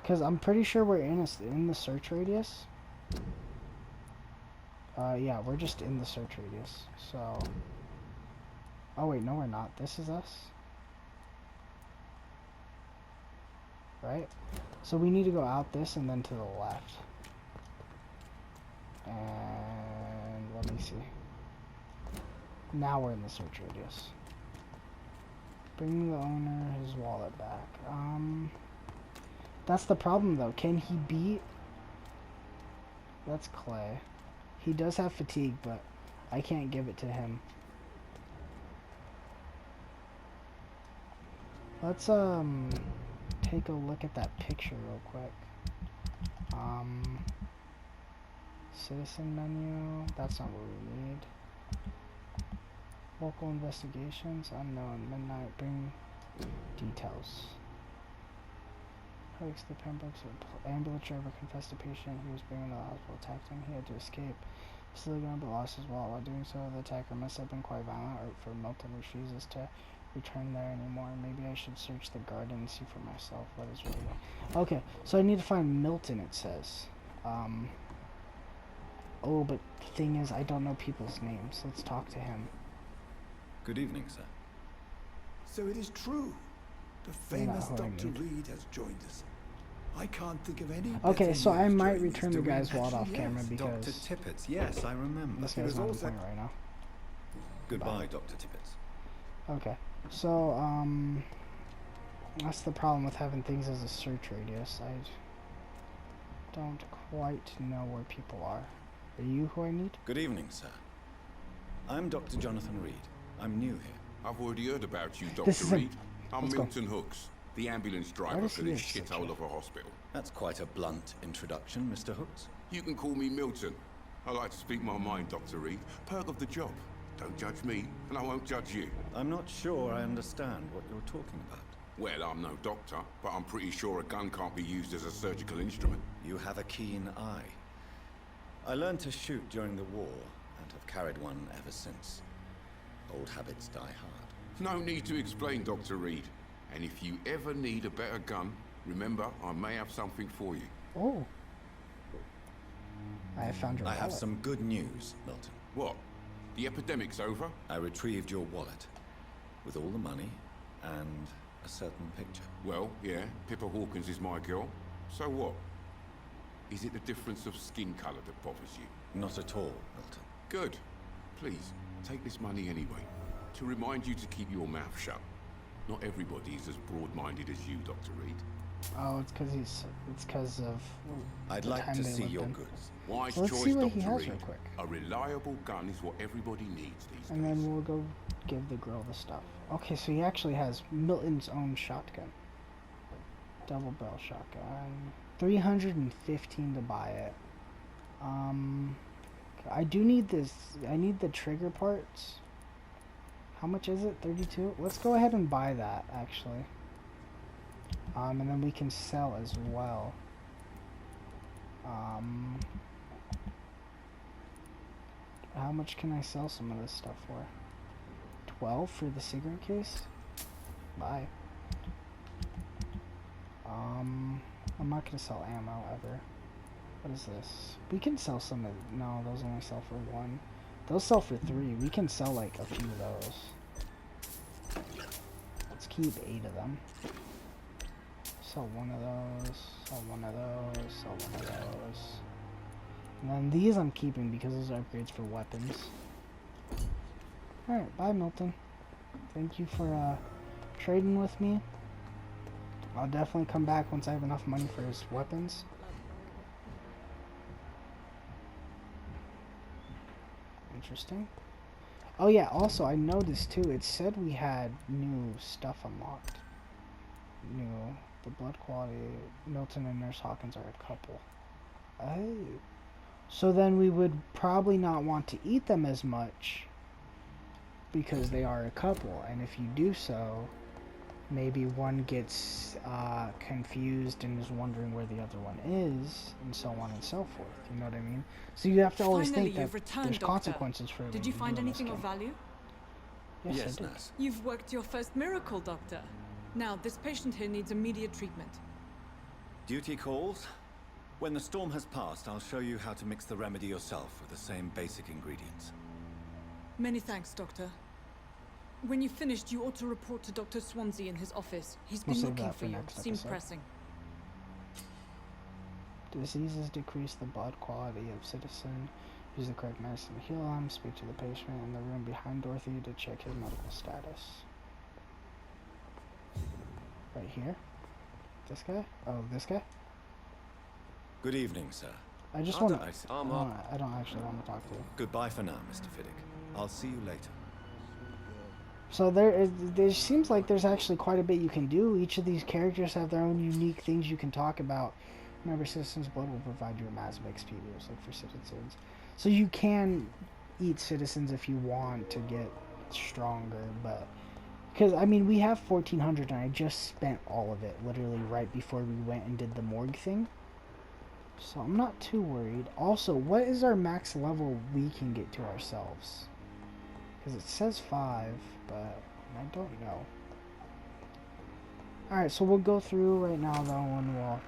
Speaker 2: Because I'm pretty sure we're in the search radius. Yeah, we're just in the search radius. So... Oh wait, no we're not. This is us. Right? So we need to go out this and then to the left. And let me see. Now we're in the search radius. Bring the owner his wallet back. That's the problem though. Can he beat... That's Clay. He does have fatigue, but I can't give it to him. Let's take a look at that picture real quick. Citizen menu, that's not what we need. Local investigations, unknown, midnight, bring details. Hooks, the Pembroke's ambulance driver confessed to patient he was bringing to the hospital, attacked him, he had to escape. Still gone but lost his wallet. While doing so, the attacker must have been quite violent, or for Milton refuses to return there anymore. Maybe I should search the garden and see for myself what is really going. Okay, so I need to find Milton, it says. Oh, but the thing is, I don't know people's names. Let's talk to him.
Speaker 1: Good evening, sir.
Speaker 7: So it is true. The famous Dr. Reed has joined us. I can't think of any.
Speaker 2: Okay, so I might return the guy's wallet off camera because
Speaker 1: Dr. Tippett, yes, I remember.
Speaker 2: This guy's not on point right now.
Speaker 1: Goodbye, Dr. Tippett.
Speaker 2: Okay, so that's the problem with having things as a search radius. I don't quite know where people are. Are you who I need?
Speaker 1: Good evening, sir. I'm Dr. Jonathan Reed. I'm new here.
Speaker 8: I've already heard about you, Dr. Reed. I'm
Speaker 2: Let's
Speaker 8: Milton Hooks, the ambulance driver for this shithole of a hospital.
Speaker 1: That's quite a blunt introduction, Mr. Hooks.
Speaker 8: You can call me Milton. I like to speak my mind, Dr. Reed. Perk of the job. Don't judge me, and I won't judge you.
Speaker 1: I'm not sure I understand what you're talking about.
Speaker 8: Well, I'm no doctor, but I'm pretty sure a gun can't be used as a surgical instrument.
Speaker 1: You have a keen eye. I learned to shoot during the war, and have carried one ever since. Old habits die hard.
Speaker 8: No need to explain, Dr. Reed. And if you ever need a better gun, remember, I may have something for you.
Speaker 2: Oh. I have found your wallet.
Speaker 1: I have some good news, Milton.
Speaker 8: What? The epidemic's over?
Speaker 1: I retrieved your wallet, with all the money, and a certain picture.
Speaker 8: Well, yeah, Pippa Hawkins is my girl. So what? Is it the difference of skin colour that bothers you?
Speaker 1: Not at all, Milton.
Speaker 8: Good. Please, take this money anyway. To remind you to keep your mouth shut. Not everybody is as broad-minded as you, Dr. Reed.
Speaker 2: Oh, it's because of
Speaker 1: I'd
Speaker 2: the
Speaker 1: like
Speaker 2: time
Speaker 1: to
Speaker 2: they
Speaker 1: see
Speaker 2: lived
Speaker 1: your
Speaker 2: in.
Speaker 1: goods.
Speaker 8: Wise
Speaker 2: Let's
Speaker 8: choice,
Speaker 2: see what he
Speaker 8: Dr.
Speaker 2: has
Speaker 8: Reed.
Speaker 2: real quick.
Speaker 8: A reliable gun is what everybody needs these
Speaker 2: And
Speaker 8: days.
Speaker 2: then we'll go give the girl the stuff. Okay, so he actually has Milton's own shotgun. Double barrel shotgun. 315 to buy it. I do need this. I need the trigger parts. How much is it? 32? Let's go ahead and buy that, actually. And then we can sell as well. How much can I sell some of this stuff for? 12 for the cigarette case? Bye. I'm not gonna sell ammo ever. What is this? We can sell some of... No, those only sell for 1. Those sell for 3. We can sell like a few of those. Let's keep 8 of them. Sell one of those. Sell one of those. Sell one of those. And then these I'm keeping because those are upgrades for weapons. Alright, bye Milton. Thank you for trading with me. I'll definitely come back once I have enough money for his weapons. Interesting. Oh yeah, also I noticed too, it said we had new stuff unlocked. The blood quality, Milton and Nurse Hawkins are a couple. Oh. So then we would probably not want to eat them as much because they are a couple, and if you do so, maybe one gets confused and is wondering where the other one is, and so on and so forth. You know what I mean? So you have to always
Speaker 6: Finally,
Speaker 2: think that
Speaker 6: you've returned,
Speaker 2: there's
Speaker 6: Doctor.
Speaker 2: consequences for.
Speaker 6: Did you find
Speaker 2: doing this
Speaker 6: anything of
Speaker 2: game.
Speaker 6: value?
Speaker 2: Yes, I did.
Speaker 1: nurse.
Speaker 6: You've worked your first miracle, Doctor. Now, this patient here needs immediate treatment.
Speaker 1: Duty calls. When the storm has passed, I'll show you how to mix the remedy yourself with the same basic ingredients.
Speaker 6: Many thanks, Doctor. When you've finished, you ought to report to Dr. Swansea in his office. He's
Speaker 2: We'll
Speaker 6: been
Speaker 2: save
Speaker 6: looking
Speaker 2: that
Speaker 6: for
Speaker 2: for
Speaker 6: you.
Speaker 2: next
Speaker 6: Seems
Speaker 2: episode.
Speaker 6: pressing.
Speaker 2: Diseases decrease the blood quality of citizen. Use the correct medicine to heal him. Speak to the patient in the room behind Dorothy to check his medical status. Right here? This guy? Oh, this guy?
Speaker 1: Good evening, sir.
Speaker 2: I just want to... I don't actually want to talk to you.
Speaker 1: Goodbye for now, Mr. Fiddick. I'll see you later.
Speaker 2: So there seems like there's actually quite a bit you can do. Each of these characters have their own unique things you can talk about. Remember, citizens' blood will provide you a massive XP boost, like for citizens. So you can eat citizens if you want to get stronger, but... Because, I mean, we have 1400 and I just spent all of it, literally right before we went and did the morgue thing. So I'm not too worried. Also, what is our max level we can get to ourselves? Because it says 5, but I don't know. Alright, so we'll go through right now, though, and we'll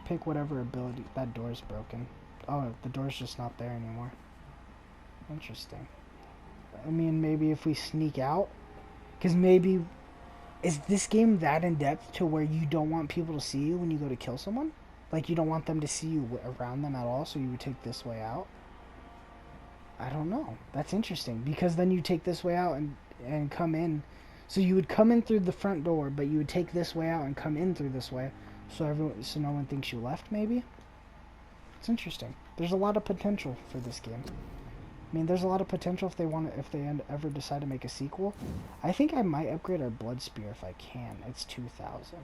Speaker 2: pick whatever ability... That door's broken. Oh, the door's just not there anymore. Interesting. I mean, maybe if we sneak out... Because maybe... Is this game that in-depth to where you don't want people to see you when you go to kill someone? Like, you don't want them to see you around them at all, so you would take this way out? I don't know. That's interesting, because then you take this way out and come in. So you would come in through the front door, but you would take this way out and come in through this way, so no one thinks you left, maybe? It's interesting. There's a lot of potential for this game. I mean, there's a lot of potential if they ever decide to make a sequel. I think I might upgrade our blood spear if I can. It's 2,000.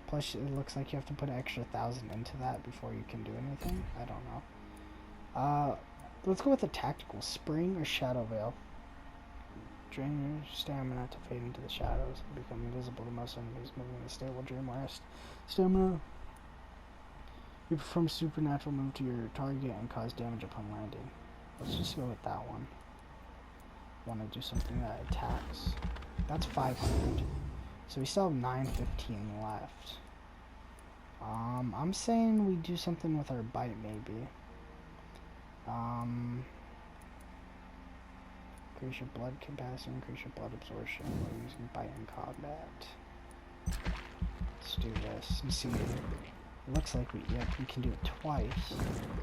Speaker 2: Plus, it looks like you have to put an extra 1,000 into that before you can do anything. I don't know. Let's go with a tactical. Spring or Shadow Veil. Drain your stamina to fade into the shadows and become invisible to most enemies moving in the stable dream rest. Stamina. You perform a supernatural move to your target and cause damage upon landing. Let's just go with that one. Want to do something that attacks. That's 500. So we still have 915 left. I'm saying we do something with our bite, maybe. Increase your blood capacity, increase your blood absorption while using bite in combat. Let's do this and see. It looks like we can do it twice.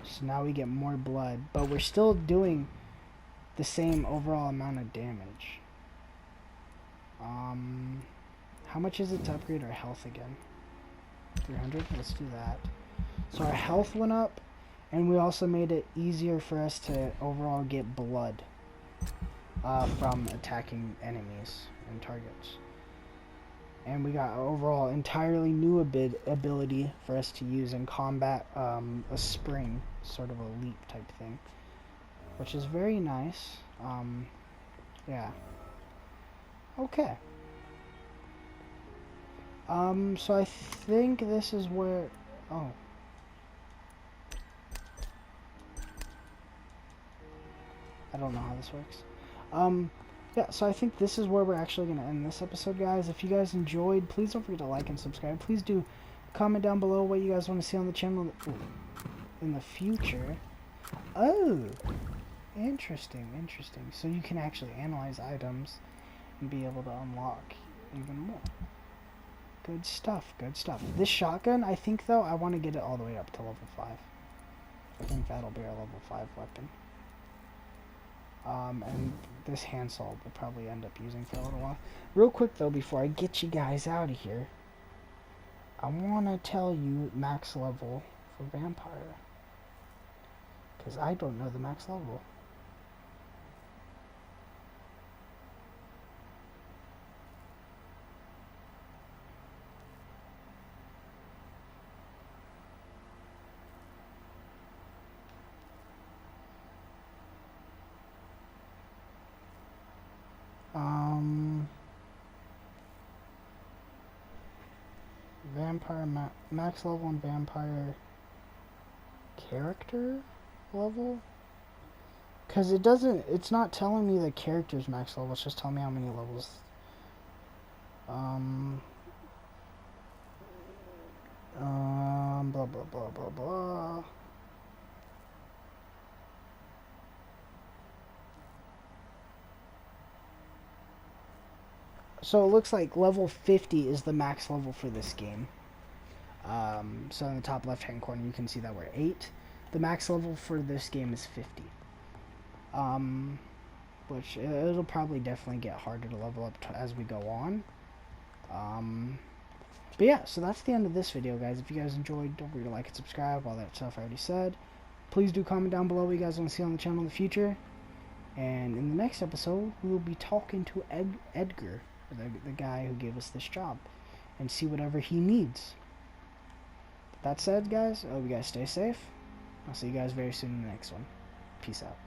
Speaker 2: So now we get more blood, but we're still doing the same overall amount of damage. How much is it to upgrade our health again? 300? Let's do that. So our health went up, and we also made it easier for us to overall get blood from attacking enemies and targets. And we got overall entirely new ability for us to use in combat, a spring, sort of a leap type thing, which is very nice. Yeah. Okay. So I think this is where, oh. I don't know how this works. Yeah, so I think this is where we're actually going to end this episode, guys. If you guys enjoyed, please don't forget to like and subscribe. Please do comment down below what you guys want to see on the channel in the future. Oh, interesting, interesting. So you can actually analyze items and be able to unlock even more. Good stuff, good stuff. This shotgun, I think, though, I want to get it all the way up to level 5. I think that'll be our level 5 weapon. And this handsaw we'll probably end up using for a little while. Real quick, though, before I get you guys out of here, I want to tell you max level for Vampyr. Because I don't know the max level. Vampyr max level and Vampyr character level, because it's not telling me the character's max level, it's just telling me how many levels. Blah blah blah blah blah. So it looks like level 50 is the max level for this game. So in the top left hand corner you can see that we're 8. The max level for this game is 50. Which it'll probably definitely get harder to level up as we go on. But yeah, so that's the end of this video, guys. If you guys enjoyed, don't forget to like and subscribe, all that stuff I already said. Please do comment down below what you guys want to see on the channel in the future. And in the next episode, we will be talking to Edgar, the guy who gave us this job, and see whatever he needs. That said, guys, I hope you guys stay safe. I'll see you guys very soon in the next one. Peace out.